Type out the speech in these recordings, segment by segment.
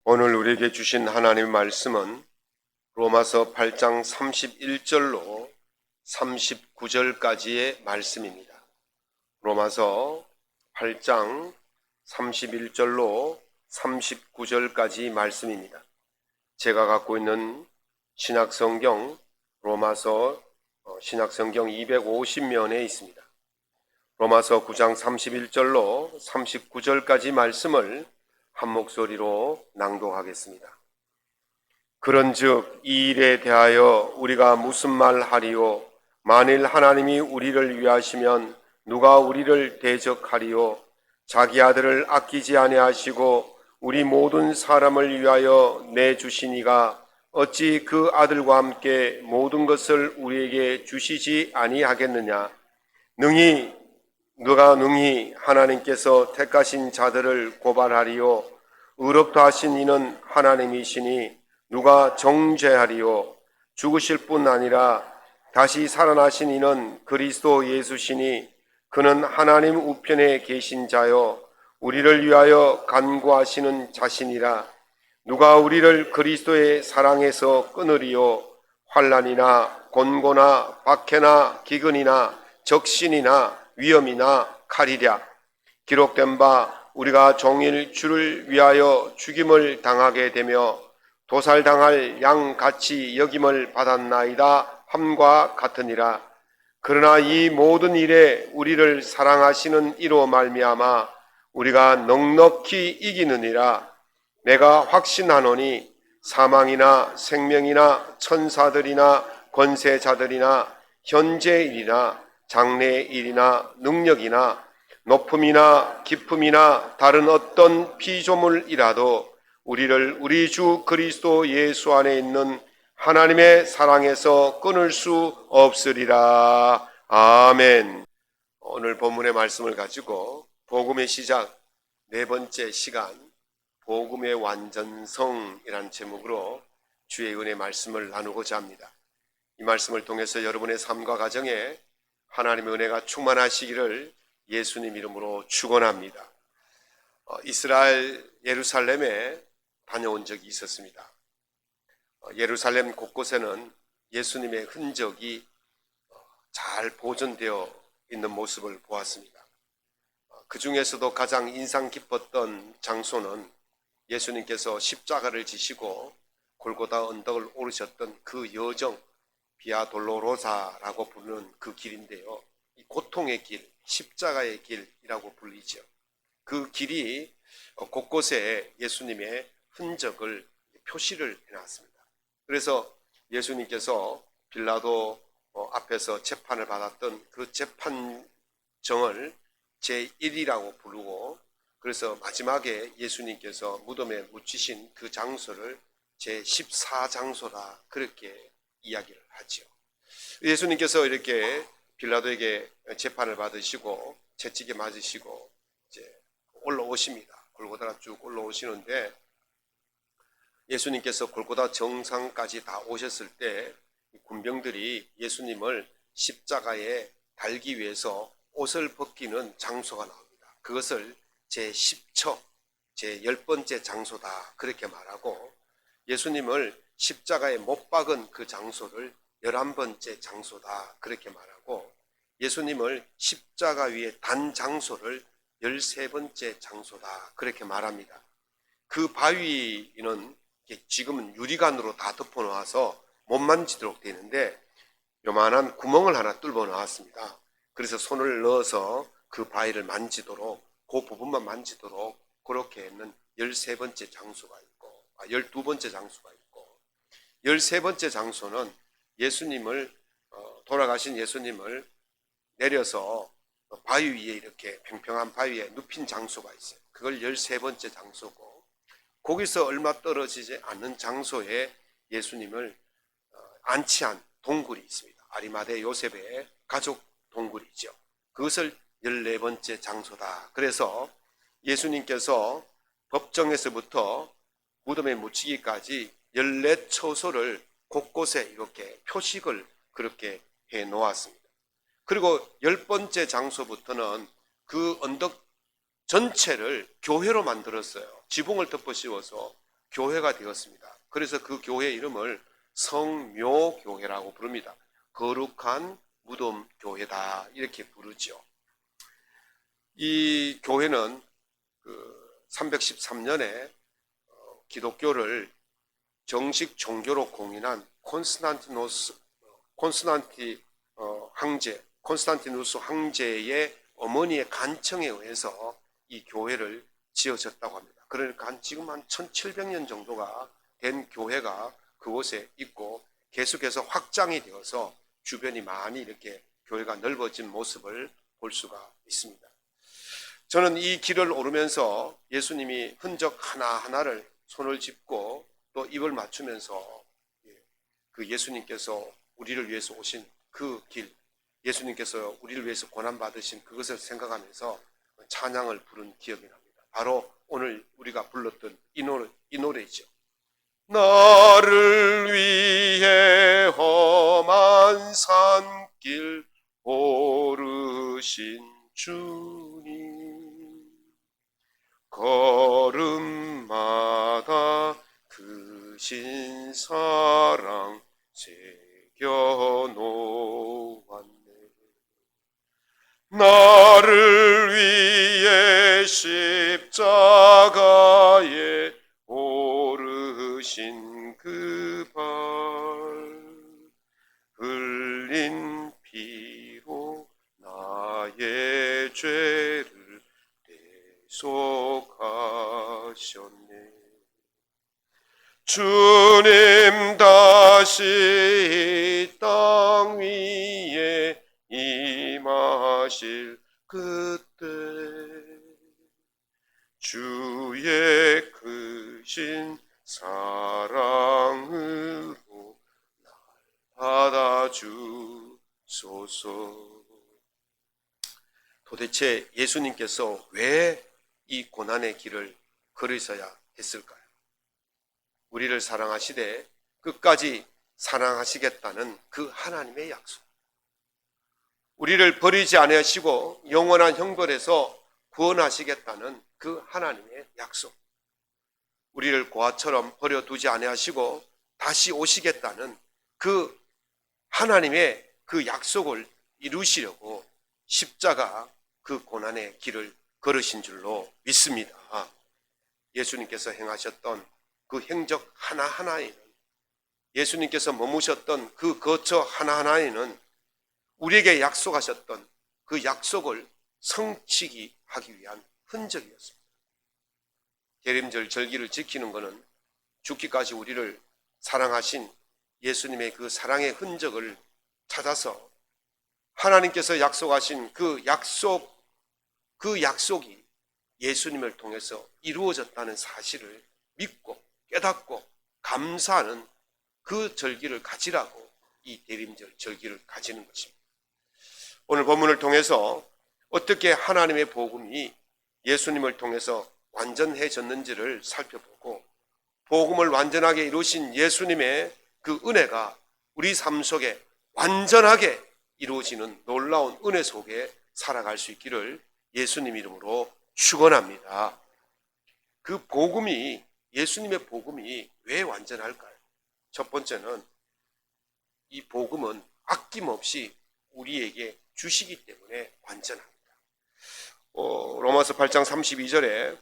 오늘 우리에게 주신 하나님의 말씀은 로마서 8장 31절로 39절까지의 말씀입니다. 로마서 8장 31절로 39절까지 말씀입니다. 제가 갖고 있는 신약성경 로마서 신약성경 250면에 있습니다. 로마서 9장 31절로 39절까지 말씀을 한 목소리로 낭독하겠습니다. 그런즉 이 일에 대하여 우리가 무슨 말 하리요? 만일 하나님이 우리를 위하시면 누가 우리를 대적하리요? 자기 아들을 아끼지 아니하시고 우리 모든 사람을 위하여 내주시니가 어찌 그 아들과 함께 모든 것을 우리에게 주시지 아니하겠느냐? 누가 능히 하나님께서 택하신 자들을 고발하리요? 의롭다 하신 이는 하나님이시니 누가 정죄하리요? 죽으실 뿐 아니라 다시 살아나신 이는 그리스도 예수시니 그는 하나님 우편에 계신 자요 우리를 위하여 간구하시는 자신이라. 누가 우리를 그리스도의 사랑에서 끊으리요? 환난이나 곤고나 박해나 기근이나 적신이나 위험이나 칼이랴. 기록된 바 우리가 종일 주를 위하여 죽임을 당하게 되며 도살당할 양같이 여김을 받았나이다 함과 같으니라. 그러나 이 모든 일에 우리를 사랑하시는 이로 말미암아 우리가 넉넉히 이기느니라. 내가 확신하노니 사망이나 생명이나 천사들이나 권세자들이나 현재일이나 장래일이나 능력이나 높음이나 깊음이나 다른 어떤 피조물이라도 우리를 우리 주 그리스도 예수 안에 있는 하나님의 사랑에서 끊을 수 없으리라. 아멘. 오늘 본문의 말씀을 가지고 복음의 시작 네 번째 시간 복음의 완전성이라는 제목으로 주의 은혜 말씀을 나누고자 합니다. 이 말씀을 통해서 여러분의 삶과 가정에 하나님의 은혜가 충만하시기를 예수님 이름으로 축원합니다. 이스라엘 예루살렘에 다녀온 적이 있었습니다. 예루살렘 곳곳에는 예수님의 흔적이 잘 보존되어 있는 모습을 보았습니다. 그 중에서도 가장 인상 깊었던 장소는 예수님께서 십자가를 지시고 골고다 언덕을 오르셨던 그 여정, 비아 돌로로사라고 부르는 그 길인데요. 이 고통의 길, 십자가의 길이라고 불리죠. 그 길이 곳곳에 예수님의 흔적을 표시를 해놨습니다. 그래서 예수님께서 빌라도 앞에서 재판을 받았던 그 재판정을 제1이라고 부르고, 그래서 마지막에 예수님께서 무덤에 묻히신 그 장소를 제14장소라 그렇게 이야기를 하죠. 예수님께서 이렇게 빌라도에게 재판을 받으시고 채찍에 맞으시고 이제 올라오십니다. 골고다로 쭉 올라오시는데, 예수님께서 골고다 정상까지 다 오셨을 때 군병들이 예수님을 십자가에 달기 위해서 옷을 벗기는 장소가 나옵니다. 그것을 제10처, 제10번째 장소다 그렇게 말하고, 예수님을 십자가에 못 박은 그 장소를 11번째 장소다 그렇게 말하고, 예수님을 십자가 위에 단 장소를 13번째 장소다 그렇게 말합니다. 그 바위는 지금은 유리관으로 다 덮어놓아서 못 만지도록 되어 있는데 요만한 구멍을 하나 뚫어 놓았습니다. 그래서 손을 넣어서 그 바위를 만지도록, 그 부분만 만지도록 그렇게 있는 13번째 장소가 있고 12번째 장소가 있고, 13번째 장소는 예수님을 돌아가신 예수님을 내려서 바위 위에 이렇게 평평한 바위에 눕힌 장소가 있어요. 그걸 13번째 장소고, 거기서 얼마 떨어지지 않는 장소에 예수님을 안치한 동굴이 있습니다. 아리마대 요셉의 가족 동굴이죠. 그것을 14번째 장소다. 그래서 예수님께서 법정에서부터 무덤에 묻히기까지 14처소를 곳곳에 이렇게 표식을 그렇게 해 놓았습니다. 그리고 10번째 장소부터는 그 언덕 전체를 교회로 만들었어요. 지붕을 덮어 씌워서 교회가 되었습니다. 그래서 그 교회 이름을 성묘교회라고 부릅니다. 거룩한 무덤 교회다 이렇게 부르죠. 이 교회는 313년에 기독교를 정식 종교로 공인한 콘스탄티누스 황제의 어머니의 간청에 의해서 이 교회를 지어졌다고 합니다. 그러니까 지금 한 1700년 정도가 된 교회가 그곳에 있고 계속해서 확장이 되어서 주변이 많이 이렇게 교회가 넓어진 모습을 볼 수가 있습니다. 저는 이 길을 오르면서 예수님이 흔적 하나하나를 손을 짚고 또 입을 맞추면서 그 예수님께서 우리를 위해서 오신 그 길, 예수님께서 우리를 위해서 고난받으신 그것을 생각하면서 찬양을 부른 기억이 납니다. 바로 오늘 우리가 불렀던 이 노래죠. 나를 위해 험한 산길 오르신 주님, 걸음마다 크신 사랑 새겨놓았네. 나를 위해 십자가에 오르신 그 발, 흘린 피로 나의 죄를 대속하셨네. 주님 다시 이 땅 위에 임하실 그때 주의 크신 사랑으로 날 받아주소서. 도대체 예수님께서 왜 이 고난의 길을 걸으셔야 했을까요? 우리를 사랑하시되 끝까지 사랑하시겠다는 그 하나님의 약속, 우리를 버리지 아니하시고 영원한 형벌에서 구원하시겠다는 그 하나님의 약속, 우리를 고아처럼 버려두지 아니하시고 다시 오시겠다는 그 하나님의 그 약속을 이루시려고 십자가 그 고난의 길을 걸으신 줄로 믿습니다. 예수님께서 행하셨던 그 행적 하나하나에는, 예수님께서 머무셨던 그 거처 하나하나에는 우리에게 약속하셨던 그 약속을 성취하기 위한 흔적이었습니다. 계림절 절기를 지키는 것은 죽기까지 우리를 사랑하신 예수님의 그 사랑의 흔적을 찾아서 하나님께서 약속하신 그 약속이 예수님을 통해서 이루어졌다는 사실을 믿고 깨닫고 감사하는 그 절기를 가지라고 이 대림절 절기를 가지는 것입니다. 오늘 본문을 통해서 어떻게 하나님의 복음이 예수님을 통해서 완전해졌는지를 살펴보고, 복음을 완전하게 이루신 예수님의 그 은혜가 우리 삶 속에 완전하게 이루어지는 놀라운 은혜 속에 살아갈 수 있기를 예수님 이름으로 축원합니다. 그 복음이, 예수님의 복음이 왜 완전할까요? 첫 번째는 이 복음은 아낌없이 우리에게 주시기 때문에 완전합니다. 로마서 8장 32절에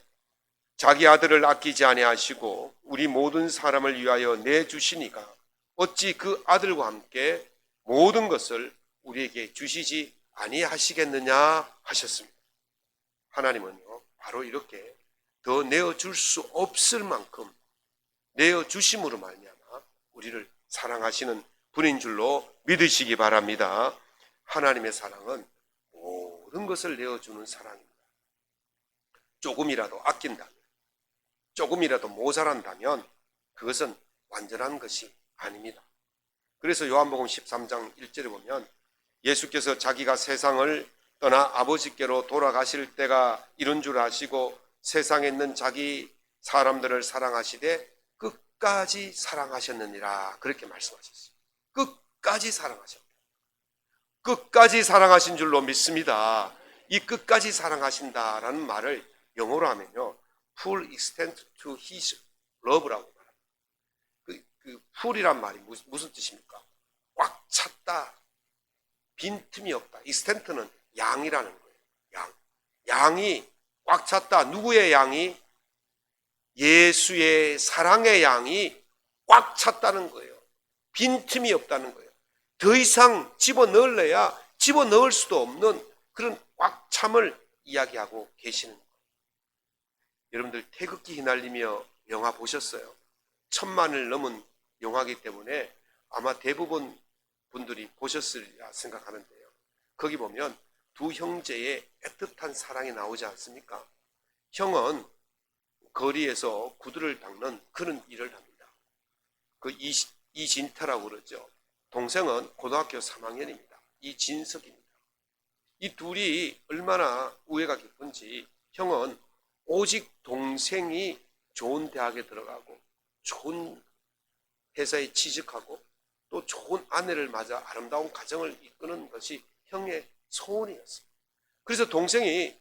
자기 아들을 아끼지 아니하시고 우리 모든 사람을 위하여 내주시니가 어찌 그 아들과 함께 모든 것을 우리에게 주시지 아니하시겠느냐 하셨습니다. 하나님은요, 바로 이렇게 더 내어줄 수 없을 만큼 내어주심으로 말미암아 우리를 사랑하시는 분인 줄로 믿으시기 바랍니다. 하나님의 사랑은 모든 것을 내어주는 사랑입니다. 조금이라도 아낀다면, 조금이라도 모자란다면 그것은 완전한 것이 아닙니다. 그래서 요한복음 13장 1절에 보면 예수께서 자기가 세상을 떠나 아버지께로 돌아가실 때가 이른 줄 아시고 세상에 있는 자기 사람들을 사랑하시되 끝까지 사랑하셨느니라, 그렇게 말씀하셨어요. 끝까지 사랑하셨다. 끝까지 사랑하신 줄로 믿습니다. 이 끝까지 사랑하신다라는 말을 영어로 하면요, full extent to his, 러브라고 말합니다. 그 풀이란 말이 무슨 뜻입니까? 꽉 찼다. 빈틈이 없다. 이 스탠트는 양이라는 거예요. 양이 꽉 찼다. 누구의 양이? 예수의 사랑의 양이 꽉 찼다는 거예요. 빈틈이 없다는 거예요. 더 이상 집어넣을래야 집어넣을 수도 없는 그런 꽉 참을 이야기하고 계시는 거예요. 여러분들 태극기 휘날리며 영화 보셨어요? 1000만을 넘은 영화이기 때문에 아마 대부분 분들이 보셨으리라 생각하는데요. 거기 보면 두 형제의 애틋한 사랑이 나오지 않습니까? 형은 거리에서 구두를 닦는 그런 일을 합니다. 그 이진태라고 그러죠. 동생은 고등학교 3학년입니다. 이진석입니다. 이 둘이 얼마나 우애가 깊은지 형은 오직 동생이 좋은 대학에 들어가고 좋은 회사에 취직하고 또 좋은 아내를 맞아 아름다운 가정을 이끄는 것이 형의 소원이었습니다. 그래서 동생이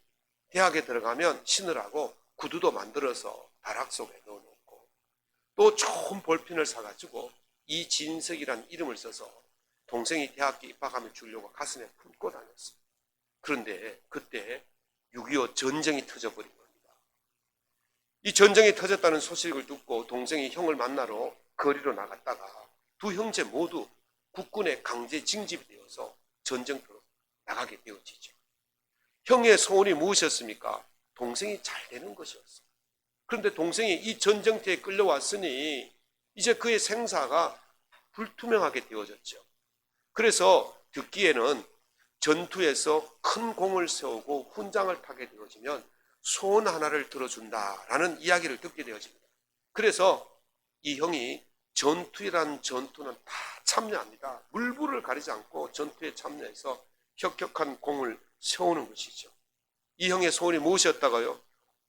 대학에 들어가면 신으라고 구두도 만들어서 다락 속에 넣어놓고 또 좋은 볼펜을 사가지고 이진석이라는 이름을 써서 동생이 대학교 입학하면 주려고 가슴에 품고 다녔어요. 그런데 그때 6.25 전쟁이 터져버린 겁니다. 이 전쟁이 터졌다는 소식을 듣고 동생이 형을 만나러 거리로 나갔다가 두 형제 모두 국군에 강제 징집이 되어서 전쟁터로 나가게 되어지죠. 형의 소원이 무엇이었습니까? 동생이 잘 되는 것이었어요. 그런데 동생이 이 전쟁터에 끌려왔으니 이제 그의 생사가 불투명하게 되어졌죠. 그래서 듣기에는 전투에서 큰 공을 세우고 훈장을 타게 되어지면 소원 하나를 들어준다라는 이야기를 듣게 되어집니다. 그래서 이 형이 전투라는 전투는 다 참여합니다. 물불을 가리지 않고 전투에 참여해서 혁혁한 공을 세우는 것이죠. 이 형의 소원이 무엇이었다고요?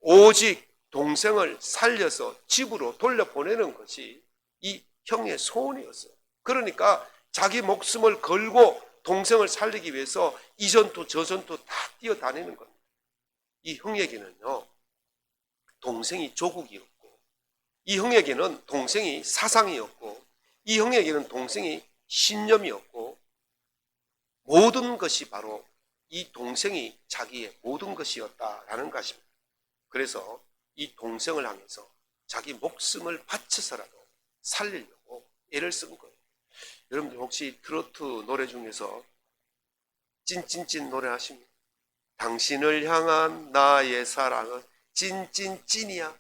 오직 동생을 살려서 집으로 돌려보내는 것이 이 형의 소원이었어요. 그러니까 자기 목숨을 걸고 동생을 살리기 위해서 이 전투 저 전투 다 뛰어다니는 겁니다. 이 형에게는요, 동생이 조국이었고 이 형에게는 동생이 사상이었고 이 형에게는 동생이 신념이었고 모든 것이 바로 이 동생이 자기의 모든 것이었다라는 것입니다. 그래서 이 동생을 향해서 자기 목숨을 바쳐서라도 살리려고 애를 쓴 거예요. 여러분들 혹시 트로트 노래 중에서 찐찐찐 노래 하십니까? 당신을 향한 나의 사랑은 찐찐찐이야.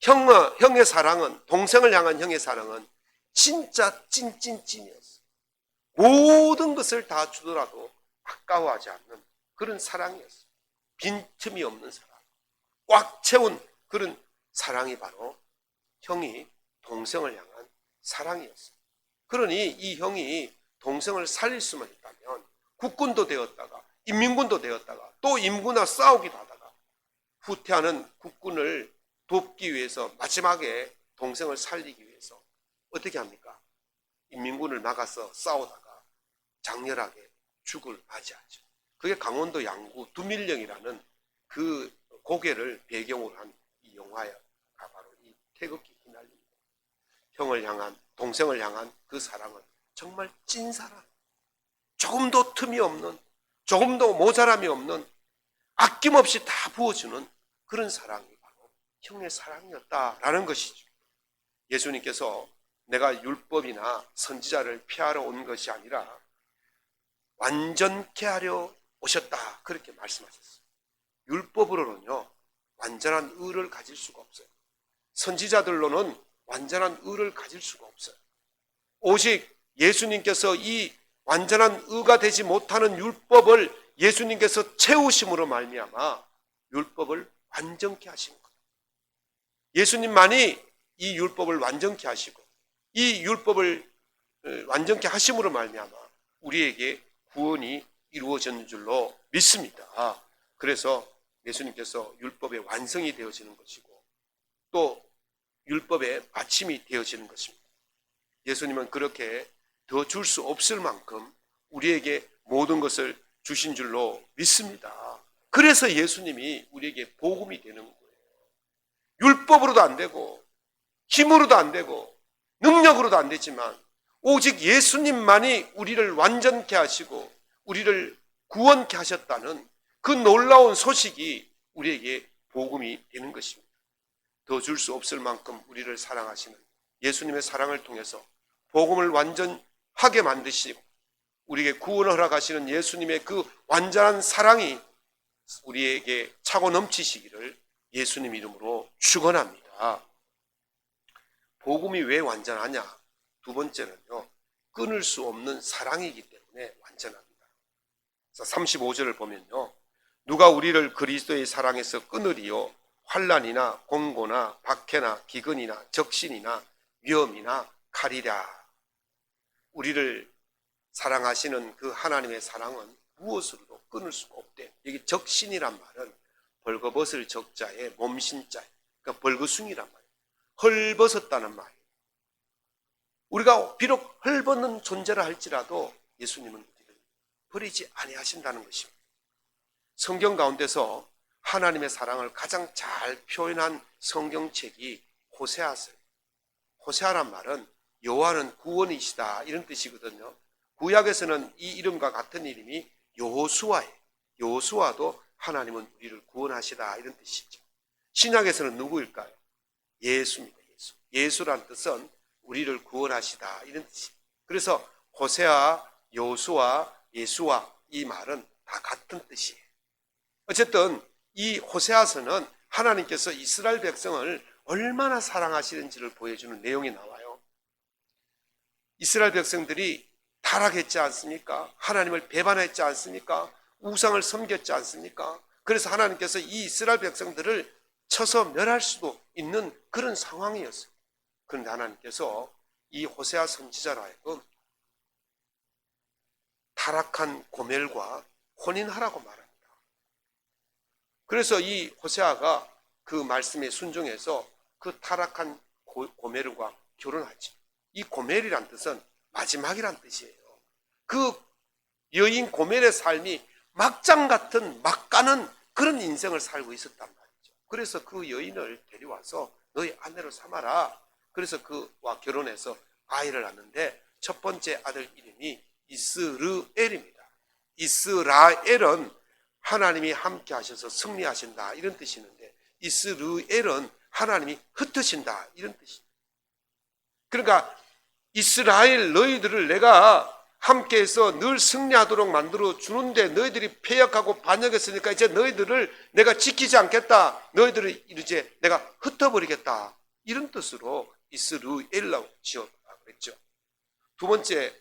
형의 사랑은, 동생을 향한 형의 사랑은 진짜 찐찐찐이었어. 모든 것을 다 주더라도 아까워하지 않는 그런 사랑이었어. 빈틈이 없는 사랑, 꽉 채운 그런 사랑이 바로 형이 동생을 향한 사랑이었어. 그러니 이 형이 동생을 살릴 수만 있다면 국군도 되었다가 인민군도 되었다가 또 인민군과 싸우기도 하다가 후퇴하는 국군을 돕기 위해서 마지막에 동생을 살리기 위해서 어떻게 합니까? 인민군을 막아서 싸우다가 장렬하게 죽을 맞이하죠. 그게 강원도 양구 두밀령이라는 그 고개를 배경으로 한 이 영화가 바로 이 태극기 휘날리고 형을 향한, 동생을 향한 그 사랑은 정말 찐사랑, 조금도 틈이 없는, 조금도 모자람이 없는, 아낌없이 다 부어주는 그런 사랑이 바로 형의 사랑이었다라는 것이죠. 예수님께서 내가 율법이나 선지자를 피하러 온 것이 아니라 완전케 하려 오셨다, 그렇게 말씀하셨어요. 율법으로는요 완전한 의를 가질 수가 없어요. 선지자들로는 완전한 의를 가질 수가 없어요. 오직 예수님께서 이 완전한 의가 되지 못하는 율법을 예수님께서 채우심으로 말미암아 율법을 완전케 하신 거예요. 예수님만이 이 율법을 완전케 하시고 이 율법을 완전케 하심으로 말미암아 우리에게 구원이 이루어졌는 줄로 믿습니다. 그래서 예수님께서 율법의 완성이 되어지는 것이고 또 율법의 마침이 되어지는 것입니다. 예수님은 그렇게 더 줄 수 없을 만큼 우리에게 모든 것을 주신 줄로 믿습니다. 그래서 예수님이 우리에게 복음이 되는 거예요. 율법으로도 안 되고 힘으로도 안 되고 능력으로도 안 되지만 오직 예수님만이 우리를 완전케 하시고 우리를 구원케 하셨다는 그 놀라운 소식이 우리에게 복음이 되는 것입니다. 더 줄 수 없을 만큼 우리를 사랑하시는 예수님의 사랑을 통해서 복음을 완전하게 만드시고 우리에게 구원을 허락하시는 예수님의 그 완전한 사랑이 우리에게 차고 넘치시기를 예수님 이름으로 축원합니다. 복음이 왜 완전하냐? 두 번째는요, 끊을 수 없는 사랑이기 때문에 완전합니다. 35절을 보면요, 누가 우리를 그리스도의 사랑에서 끊으리요? 환난이나 공고나 박해나 기근이나 적신이나 위험이나 칼이랴. 우리를 사랑하시는 그 하나님의 사랑은 무엇으로도 끊을 수가 없대. 여기 적신이란 말은 벌거벗을 적자에 몸신자에, 그러니까 벌거숭이란 말이에요. 헐벗었다는 말이에요. 우리가 비록 헐벗는 존재라 할지라도 예수님은 우리를 버리지 아니하신다는 것입니다. 성경 가운데서 하나님의 사랑을 가장 잘 표현한 성경책이 호세아서예요. 호세아란 말은 여호와는 구원이시다 이런 뜻이거든요. 구약에서는 이 이름과 같은 이름이 여호수아예요. 여호수아도 하나님은 우리를 구원하시다 이런 뜻이죠. 신약에서는 누구일까요? 예수입니다. 예수란 뜻은 우리를 구원하시다 이런 뜻이에요. 그래서 호세아, 여호수아, 예수아 이 말은 다 같은 뜻이에요. 어쨌든 이 호세아서는 하나님께서 이스라엘 백성을 얼마나 사랑하시는지를 보여주는 내용이 나와요. 이스라엘 백성들이 타락했지 않습니까? 하나님을 배반했지 않습니까? 우상을 섬겼지 않습니까? 그래서 하나님께서 이 이스라엘 백성들을 쳐서 멸할 수도 있는 그런 상황이었어요. 그런데 하나님께서 이 호세아 선지자로 하여금 타락한 고멜과 혼인하라고 말합니다. 그래서 이 호세아가 그 말씀에 순종해서 그 타락한 고멜과 결혼하지. 이 고멜이란 뜻은 마지막이란 뜻이에요. 그 여인 고멜의 삶이 막장 같은 막 가는 그런 인생을 살고 있었단 말이죠. 그래서 그 여인을 데려와서 너희 아내로 삼아라. 그래서 그와 결혼해서 아이를 낳는데 첫 번째 아들 이름이 이스르엘입니다. 이스라엘은 하나님이 함께 하셔서 승리하신다 이런 뜻이 있는데 이스르엘은 하나님이 흩으신다 이런 뜻입니다. 그러니까 이스라엘 너희들을 내가 함께해서 늘 승리하도록 만들어 주는데 너희들이 패역하고 반역했으니까 이제 너희들을 내가 지키지 않겠다. 너희들을 이제 내가 흩어버리겠다. 이런 뜻으로 이스르엘이라고 지었다고 그랬죠. 두 번째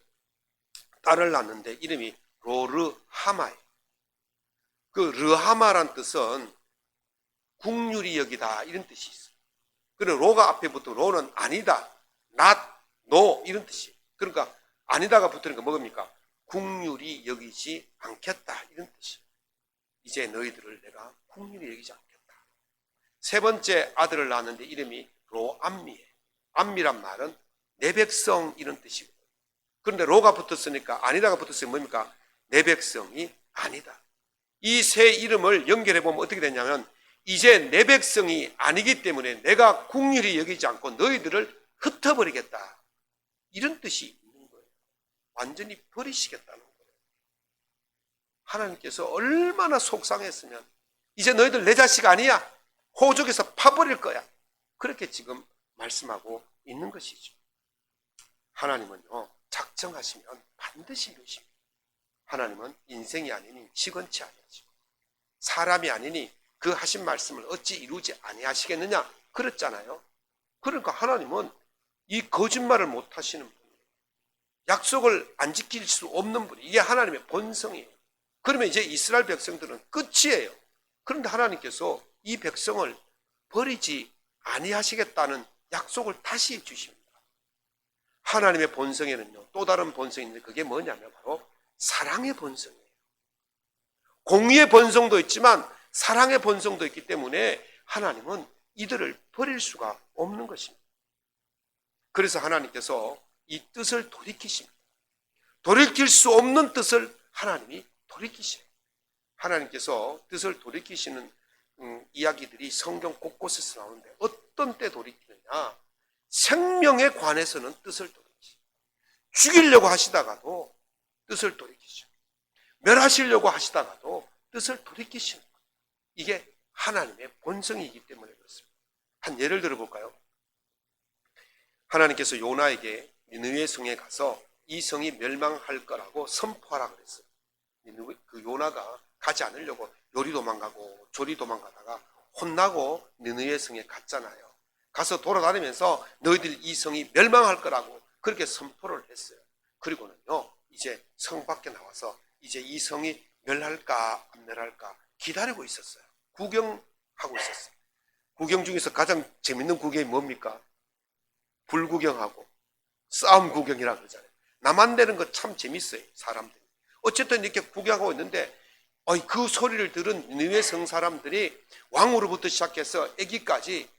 딸을 낳는데 이름이 로르하마예요. 그 르하마란 뜻은 국률이 여기다 이런 뜻이 있어요. 그리고 로가 앞에 붙어 로는 아니다, not, no 이런 뜻이에요. 그러니까 아니다가 붙으니까 뭡니까? 국률이 여기지 않겠다 이런 뜻이에요. 이제 너희들을 내가 국률이 여기지 않겠다. 세 번째 아들을 낳았는데 이름이 로암미예요. 암미란 말은 내 백성 이런 뜻이거든요. 그런데 로가 붙었으니까 아니다가 붙었으니 뭡니까? 내 백성이 아니다. 이 세 이름을 연결해 보면 어떻게 되냐면 이제 내 백성이 아니기 때문에 내가 국률이 여기지 않고 너희들을 흩어버리겠다. 이런 뜻이 있는 거예요. 완전히 버리시겠다는 거예요. 하나님께서 얼마나 속상했으면 이제 너희들 내 자식 아니야. 호족에서 파버릴 거야. 그렇게 지금 말씀하고 있는 것이죠. 하나님은요, 작정하시면 반드시 이루십니다. 하나님은 인생이 아니니 시건치 아니하시고 사람이 아니니 그 하신 말씀을 어찌 이루지 아니하시겠느냐 그랬잖아요. 그러니까 하나님은 이 거짓말을 못 하시는 분이에요. 약속을 안 지킬 수 없는 분이에요. 이게 하나님의 본성이에요. 그러면 이제 이스라엘 백성들은 끝이에요. 그런데 하나님께서 이 백성을 버리지 아니하시겠다는 약속을 다시 주십니다. 하나님의 본성에는요, 또 다른 본성이 있는데 그게 뭐냐면 바로 사랑의 본성이에요. 공의의 본성도 있지만 사랑의 본성도 있기 때문에 하나님은 이들을 버릴 수가 없는 것입니다. 그래서 하나님께서 이 뜻을 돌이키십니다. 돌이킬 수 없는 뜻을 하나님이 돌이키셔요. 하나님께서 뜻을 돌이키시는 이야기들이 성경 곳곳에서 나오는데 어떤 때 돌이키느냐? 생명에 관해서는 뜻을 돌이키죠. 죽이려고 하시다가도 뜻을 돌이키죠. 멸하시려고 하시다가도 뜻을 돌이키시는 거예요. 이게 하나님의 본성이기 때문에 그렇습니다. 한 예를 들어볼까요? 하나님께서 요나에게 니느웨 성에 가서 이 성이 멸망할 거라고 선포하라 그랬어요. 그 요나가 가지 않으려고 요리 도망가고 조리 도망가다가 혼나고 니느웨 성에 갔잖아요. 가서 돌아다니면서 너희들 이 성이 멸망할 거라고 그렇게 선포를 했어요. 그리고는요, 이제 성 밖에 나와서 이제 이 성이 멸할까 안 멸할까 기다리고 있었어요. 구경하고 있었어요. 구경 중에서 가장 재밌는 구경이 뭡니까? 불 구경하고 싸움 구경이라고 그러잖아요. 나만 내는 거 참 재밌어요, 사람들이. 어쨌든 이렇게 구경하고 있는데 그 소리를 들은 니느웨 성 사람들이 왕으로부터 시작해서 아기까지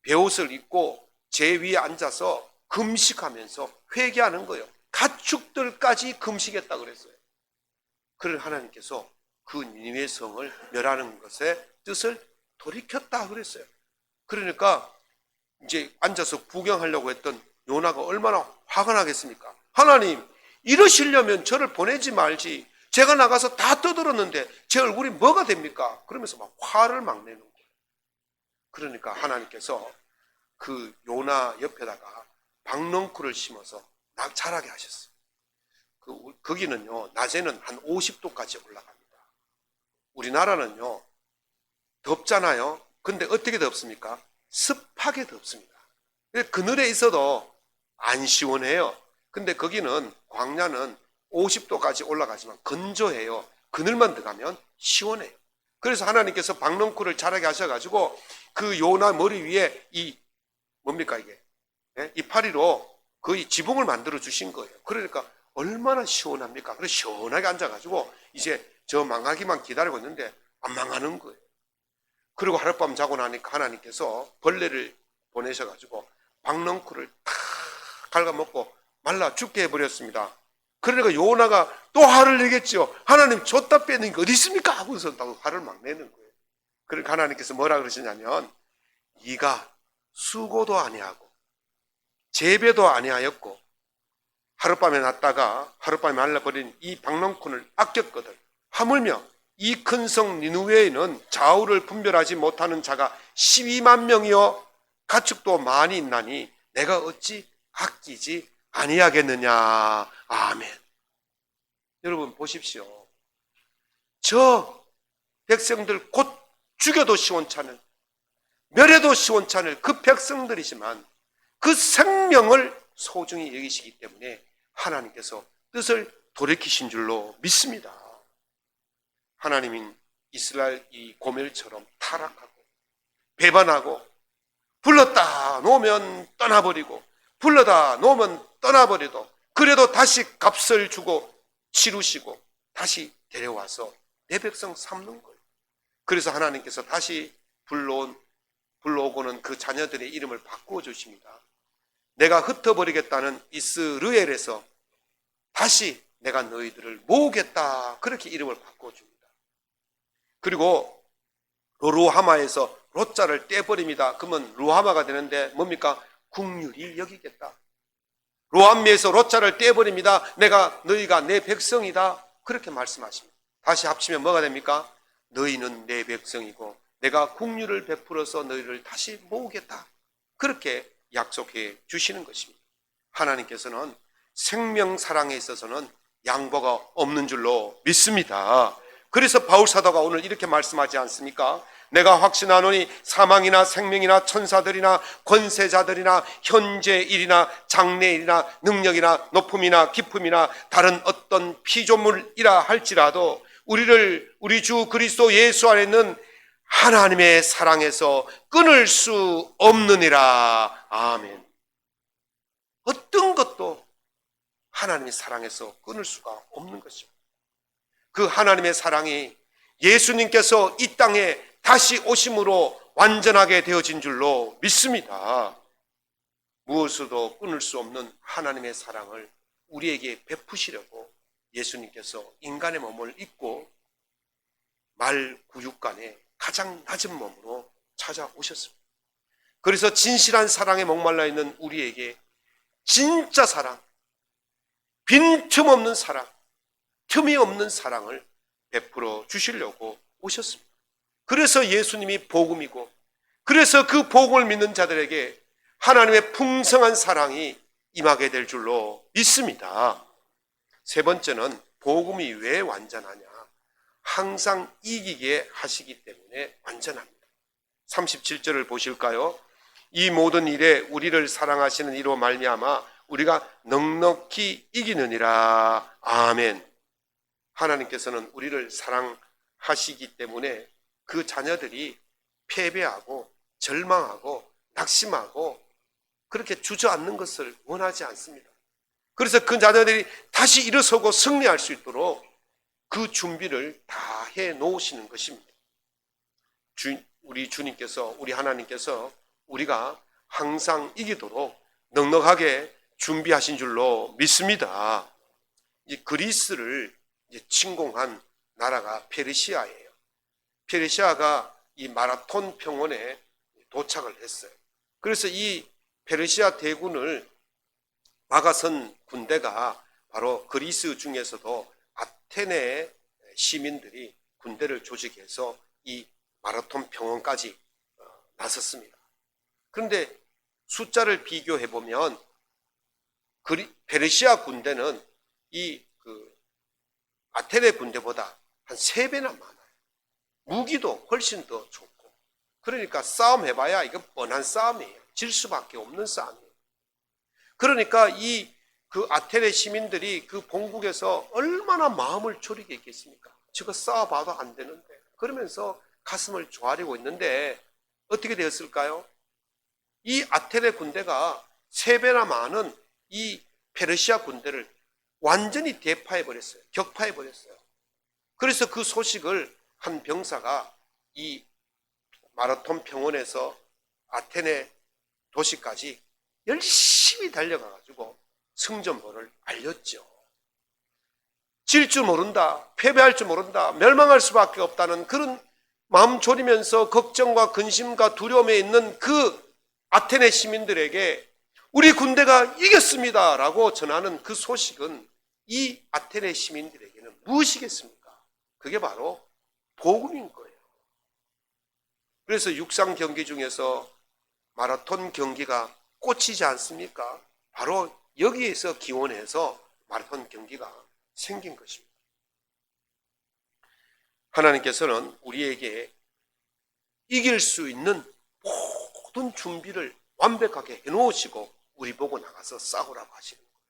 베옷을 입고 제 위에 앉아서 금식하면서 회개하는 거예요. 가축들까지 금식했다 그랬어요. 그를 하나님께서 그 니느웨 성을 멸하는 것에 뜻을 돌이켰다 그랬어요. 그러니까 이제 앉아서 구경하려고 했던 요나가 얼마나 화가 나겠습니까? 하나님, 이러시려면 저를 보내지 말지. 제가 나가서 다 떠들었는데 제 얼굴이 뭐가 됩니까? 그러면서 막 화를 막 내는 거예요. 그러니까 하나님께서 그 요나 옆에다가 박넝쿨을 심어서 자라게 하셨어요. 거기는요, 낮에는 한 50도까지 올라갑니다. 우리나라는요, 덥잖아요. 근데 어떻게 덥습니까? 습하게 덥습니다. 그늘에 있어도 안 시원해요. 근데 거기는 광야는 50도까지 올라가지만 건조해요. 그늘만 들어가면 시원해요. 그래서 하나님께서 박넝쿨을 자라게 하셔가지고 그 요나 머리 위에 뭡니까 이게? 이파리로 거의 지붕을 만들어 주신 거예요. 그러니까 얼마나 시원합니까? 그래서 시원하게 앉아가지고 이제 저 망하기만 기다리고 있는데 안 망하는 거예요. 그리고 하룻밤 자고 나니까 하나님께서 벌레를 보내셔가지고 박넝쿨을 탁 갉아먹고 말라 죽게 해버렸습니다. 그러니까 요나가 또 화를 내겠죠. 하나님 줬다 빼는 게 어디 있습니까? 하고서 또 화를 막 내는 거예요. 그러니까 하나님께서 뭐라 그러시냐면 네가 수고도 아니하고 재배도 아니하였고 하룻밤에 났다가 하룻밤에 말라버린 이 박넝쿨을 아꼈거든. 하물며 이 큰 성 니느웨에는 좌우를 분별하지 못하는 자가 12만 명이요 가축도 많이 있나니 내가 어찌 아끼지 아니하겠느냐. 아멘. 여러분 보십시오. 저 백성들 곧 죽여도 시원찮은, 멸해도 시원찮을 그 백성들이지만 그 생명을 소중히 여기시기 때문에 하나님께서 뜻을 돌이키신 줄로 믿습니다. 하나님은 이스라엘 이 고멜처럼 타락하고 배반하고 불렀다 놓으면 떠나버리고 불러다 놓으면 떠나버려도 그래도 다시 값을 주고 치루시고 다시 데려와서 내 백성 삼는 거예요. 그래서 하나님께서 다시 불러오고는 그 자녀들의 이름을 바꾸어 주십니다. 내가 흩어버리겠다는 이스르엘에서 다시 내가 너희들을 모으겠다. 그렇게 이름을 바꾸어 줍니다. 그리고 루하마에서 로자를 떼버립니다. 그러면 루하마가 되는데 뭡니까? 국률이 여기겠다. 로암미에서 로자를 떼버립니다. 너희가 내 백성이다. 그렇게 말씀하십니다. 다시 합치면 뭐가 됩니까? 너희는 내 백성이고 내가 국률을 베풀어서 너희를 다시 모으겠다. 그렇게 약속해 주시는 것입니다. 하나님께서는 생명 사랑에 있어서는 양보가 없는 줄로 믿습니다. 그래서 바울 사도가 오늘 이렇게 말씀하지 않습니까? 내가 확신하노니 사망이나 생명이나 천사들이나 권세자들이나 현재 일이나 장래 일이나 능력이나 높음이나 깊음이나 다른 어떤 피조물이라 할지라도 우리 주 그리스도 예수 안에 있는 하나님의 사랑에서 끊을 수 없느니라. 아멘. 어떤 것도 하나님의 사랑에서 끊을 수가 없는 것입니다. 그 하나님의 사랑이 예수님께서 이 땅에 다시 오심으로 완전하게 되어진 줄로 믿습니다. 무엇으로도 끊을 수 없는 하나님의 사랑을 우리에게 베푸시려고 예수님께서 인간의 몸을 입고 말 구육간에 가장 낮은 몸으로 찾아오셨습니다. 그래서 진실한 사랑에 목말라 있는 우리에게 진짜 사랑, 빈틈없는 사랑, 틈이 없는 사랑을 베풀어 주시려고 오셨습니다. 그래서 예수님이 복음이고, 그래서 그 복음을 믿는 자들에게 하나님의 풍성한 사랑이 임하게 될 줄로 믿습니다. 세 번째는 복음이 왜 완전하냐? 항상 이기게 하시기 때문에 완전합니다. 37절을 보실까요? 이 모든 일에 우리를 사랑하시는 이로 말미암아 우리가 넉넉히 이기느니라. 아멘. 하나님께서는 우리를 사랑하시기 때문에 그 자녀들이 패배하고 절망하고 낙심하고 그렇게 주저앉는 것을 원하지 않습니다. 그래서 그 자녀들이 다시 일어서고 승리할 수 있도록 그 준비를 다 해 놓으시는 것입니다. 우리 주님께서, 우리 하나님께서 우리가 항상 이기도록 넉넉하게 준비하신 줄로 믿습니다. 이 그리스를 침공한 나라가 페르시아예요. 페르시아가 이 마라톤 평원에 도착을 했어요. 그래서 이 페르시아 대군을 막아선 군대가 바로 그리스 중에서도 아테네 시민들이 군대를 조직해서 이 마라톤 평원까지 나섰습니다. 그런데 숫자를 비교해 보면 페르시아 군대는 이 아테네 군대보다 한 3배나 많아요. 무기도 훨씬 더 좋고. 그러니까 싸움 해봐야 이건 뻔한 싸움이에요. 질 수밖에 없는 싸움이에요. 그러니까 그 아테네 시민들이 그 본국에서 얼마나 마음을 졸이게 있겠습니까? 저거 싸워봐도 안 되는데. 그러면서 가슴을 조아리고 있는데 어떻게 되었을까요? 이 아테네 군대가 3배나 많은 이 페르시아 군대를 완전히 대파해버렸어요. 격파해버렸어요. 그래서 그 소식을 한 병사가 이 마라톤 평원에서 아테네 도시까지 열심히 달려가가지고 승전보를 알렸죠. 질 줄 모른다, 패배할 줄 모른다, 멸망할 수밖에 없다는 그런 마음 졸이면서 걱정과 근심과 두려움에 있는 그 아테네 시민들에게 우리 군대가 이겼습니다 라고 전하는 그 소식은 이 아테네 시민들에게는 무엇이겠습니까? 그게 바로 복음인 거예요. 그래서 육상 경기 중에서 마라톤 경기가 꽂히지 않습니까? 바로 여기에서 기원해서 마라톤 경기가 생긴 것입니다. 하나님께서는 우리에게 이길 수 있는 모든 준비를 완벽하게 해놓으시고 우리 보고 나가서 싸우라고 하시는 거예요.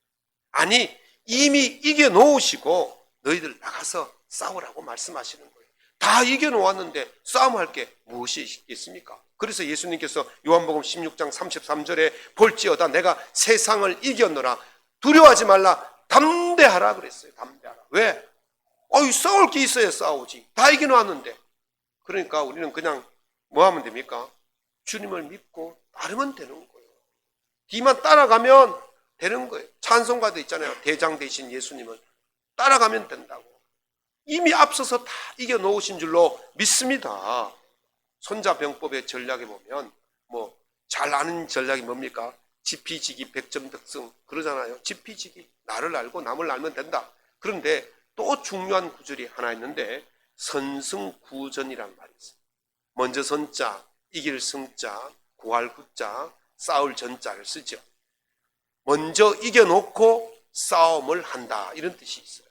아니, 이미 이겨놓으시고 너희들 나가서 싸우라고 말씀하시는 거예요. 다 이겨놓았는데 싸움할 게 무엇이 있겠습니까? 그래서 예수님께서 요한복음 16장 33절에 볼지어다 내가 세상을 이겼노라 두려워하지 말라 담대하라 그랬어요. 담대하라. 왜? 싸울 게 있어야 싸우지. 다 이겨놓았는데. 그러니까 우리는 그냥 뭐 하면 됩니까? 주님을 믿고 따르면 되는 거예요. 뒤만 따라가면 되는 거예요. 찬송가도 있잖아요. 대장 되신 예수님을 따라가면 된다고. 이미 앞서서 다 이겨놓으신 줄로 믿습니다. 손자병법의 전략에 보면 잘 아는 전략이 뭡니까? 지피지기 100점 득승 그러잖아요. 지피지기 나를 알고 남을 알면 된다. 그런데 또 중요한 구절이 하나 있는데 선승구전이란 말이 있어요. 먼저 선자, 이길 승자, 구할 구자, 싸울 전자를 쓰죠. 먼저 이겨놓고 싸움을 한다 이런 뜻이 있어요.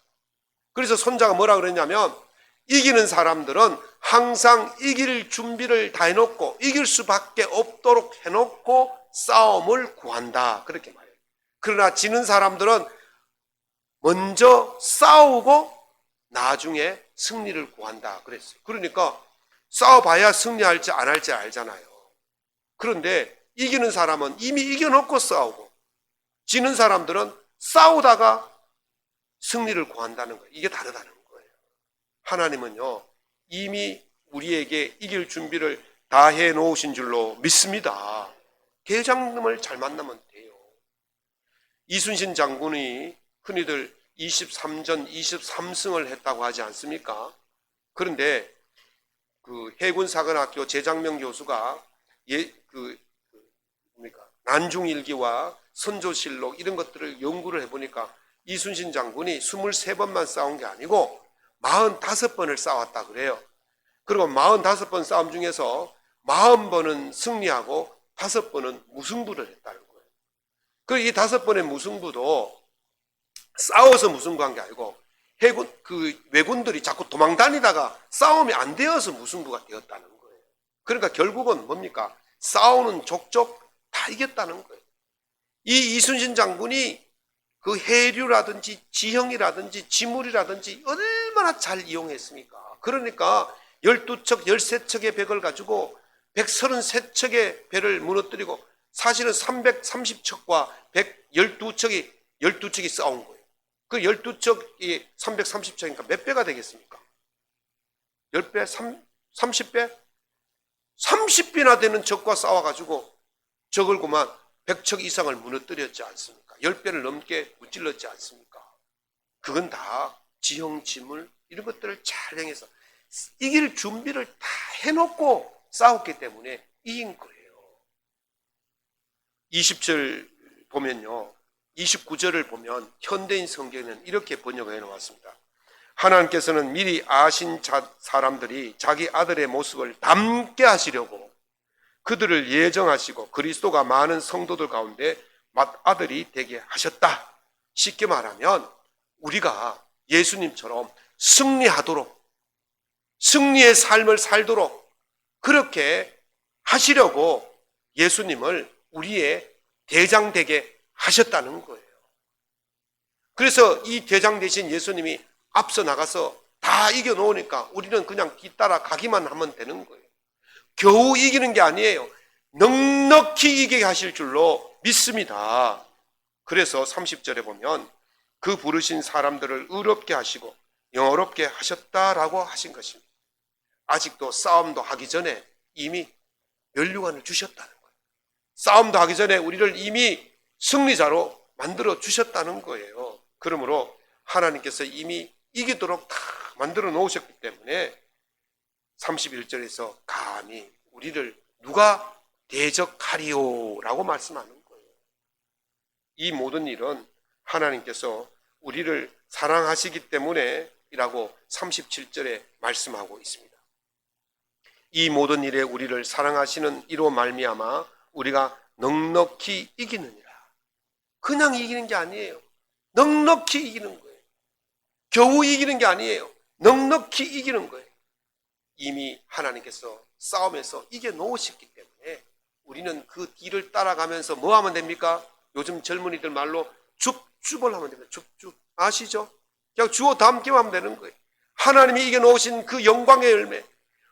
그래서 손자가 뭐라 그랬냐면 이기는 사람들은 항상 이길 준비를 다 해놓고 이길 수밖에 없도록 해놓고 싸움을 구한다 그렇게 말해요. 그러나 지는 사람들은 먼저 싸우고 나중에 승리를 구한다 그랬어요. 그러니까 싸워봐야 승리할지 안 할지 알잖아요. 그런데 이기는 사람은 이미 이겨놓고 싸우고 지는 사람들은 싸우다가 승리를 구한다는 거예요. 이게 다르다는 거예요. 하나님은요 이미 우리에게 이길 준비를 다 해놓으신 줄로 믿습니다. 대장님을 잘 만나면 돼요. 이순신 장군이 흔히들 23전 23승을 했다고 하지 않습니까? 그런데 그 해군사관학교 재장명 교수가 난중일기와 선조실록 이런 것들을 연구를 해보니까 이순신 장군이 23번만 싸운 게 아니고 45번을 싸웠다 그래요. 그리고 45번 싸움 중에서 40번은 승리하고 5번은 무승부를 했다는 거예요. 그리고 이 5번의 무승부도 싸워서 무승부한 게 아니고 왜군들이 자꾸 도망다니다가 싸움이 안 되어서 무승부가 되었다는 거예요. 그러니까 결국은 뭡니까? 싸우는 족족 다 이겼다는 거예요. 이 이순신 장군이 그 해류라든지 지형이라든지 지물이라든지 얼마나 잘 이용했습니까? 그러니까 12척, 13척의 백을 가지고 133척의 배를 무너뜨리고 사실은 330척과 12척이 싸운 거예요. 그 12척이 330척이니까 몇 배가 되겠습니까? 10배? 30배? 30배나 되는 적과 싸워가지고 적을 그만 100척 이상을 무너뜨렸지 않습니까? 10배를 넘게 무찔렀지 않습니까? 그건 다 지형, 지물 이런 것들을 잘 행해서 이길 준비를 다 해놓고 싸웠기 때문에 이긴 거예요. 20절 보면요, 29절을 보면 현대인 성경에는 이렇게 번역해 놓았습니다. 하나님께서는 미리 아신 사람들이 자기 아들의 모습을 닮게 하시려고 그들을 예정하시고 그리스도가 많은 성도들 가운데 맏아들이 되게 하셨다. 쉽게 말하면 우리가 예수님처럼 승리하도록, 승리의 삶을 살도록 그렇게 하시려고 예수님을 우리의 대장 되게 하셨다는 거예요. 그래서 이 대장 되신 예수님이 앞서 나가서 다 이겨놓으니까 우리는 그냥 뒤따라 가기만 하면 되는 거예요. 겨우 이기는 게 아니에요. 넉넉히 이기게 하실 줄로 믿습니다. 그래서 30절에 보면 그 부르신 사람들을 의롭게 하시고 영어롭게 하셨다라고 하신 것입니다. 아직도 싸움도 하기 전에 이미 면류관을 주셨다는 거예요. 싸움도 하기 전에 우리를 이미 승리자로 만들어 주셨다는 거예요. 그러므로 하나님께서 이미 이기도록 다 만들어 놓으셨기 때문에 31절에서 감히 우리를 누가 대적하리요 라고 말씀하는 거예요. 이 모든 일은 하나님께서 우리를 사랑하시기 때문에 이라고 37절에 말씀하고 있습니다. 이 모든 일에 우리를 사랑하시는 이로 말미암아 우리가 넉넉히 이기느니라. 그냥 이기는 게 아니에요. 넉넉히 이기는 거예요. 겨우 이기는 게 아니에요. 넉넉히 이기는 거예요. 이미 하나님께서 싸움에서 이겨놓으셨기 때문에 우리는 그 뒤를 따라가면서 뭐 하면 됩니까? 요즘 젊은이들 말로 줍줍을 하면 됩니다. 줍줍. 아시죠? 그냥 주워 담기만 하면 되는 거예요. 하나님이 이겨놓으신 그 영광의 열매,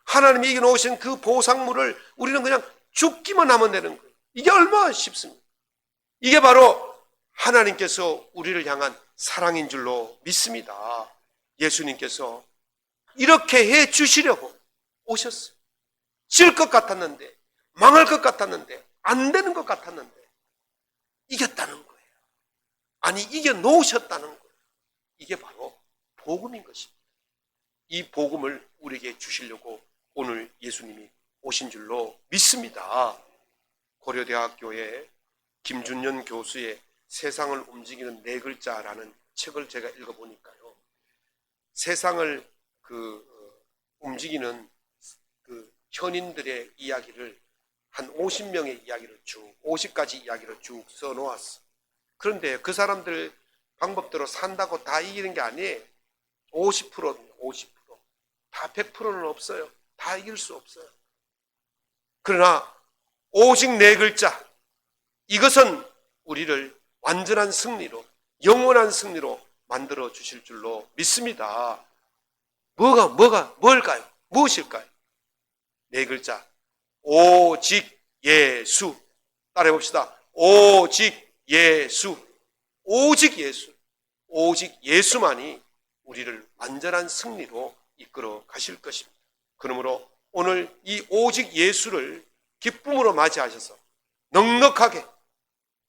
하나님이 이겨놓으신 그 보상물을 우리는 그냥 줍기만 하면 되는 거예요. 이게 얼마나 쉽습니까? 이게 바로 하나님께서 우리를 향한 사랑인 줄로 믿습니다. 예수님께서 이렇게 해 주시려고 오셨어요. 질 것 같았는데, 망할 것 같았는데, 안 되는 것 같았는데 이겼다는 거예요. 아니 이겨 놓으셨다는 거예요. 이게 바로 복음인 것입니다. 이 복음을 우리에게 주시려고 오늘 예수님이 오신 줄로 믿습니다. 고려대학교의 김준년 교수의 세상을 움직이는 네 글자라는 책을 제가 읽어보니까요, 세상을 움직이는 현인들의 이야기를 한 50명의 이야기를 50가지 이야기를 쭉 써놓았어. 그런데 그 사람들 방법대로 산다고 다 이기는 게 아니에요. 50%입니다. 50%. 다 100%는 없어요. 다 이길 수 없어요. 그러나 오직 네 글자, 이것은 우리를 완전한 승리로, 영원한 승리로 만들어 주실 줄로 믿습니다. 뭘까요? 무엇일까요? 네 글자. 오직 예수. 따라해 봅시다. 오직 예수. 오직 예수. 오직 예수만이 우리를 완전한 승리로 이끌어 가실 것입니다. 그러므로 오늘 이 오직 예수를 기쁨으로 맞이하셔서 넉넉하게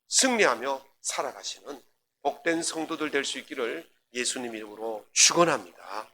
승리하며 살아가시는 복된 성도들 될 수 있기를 예수님 이름으로 축원합니다.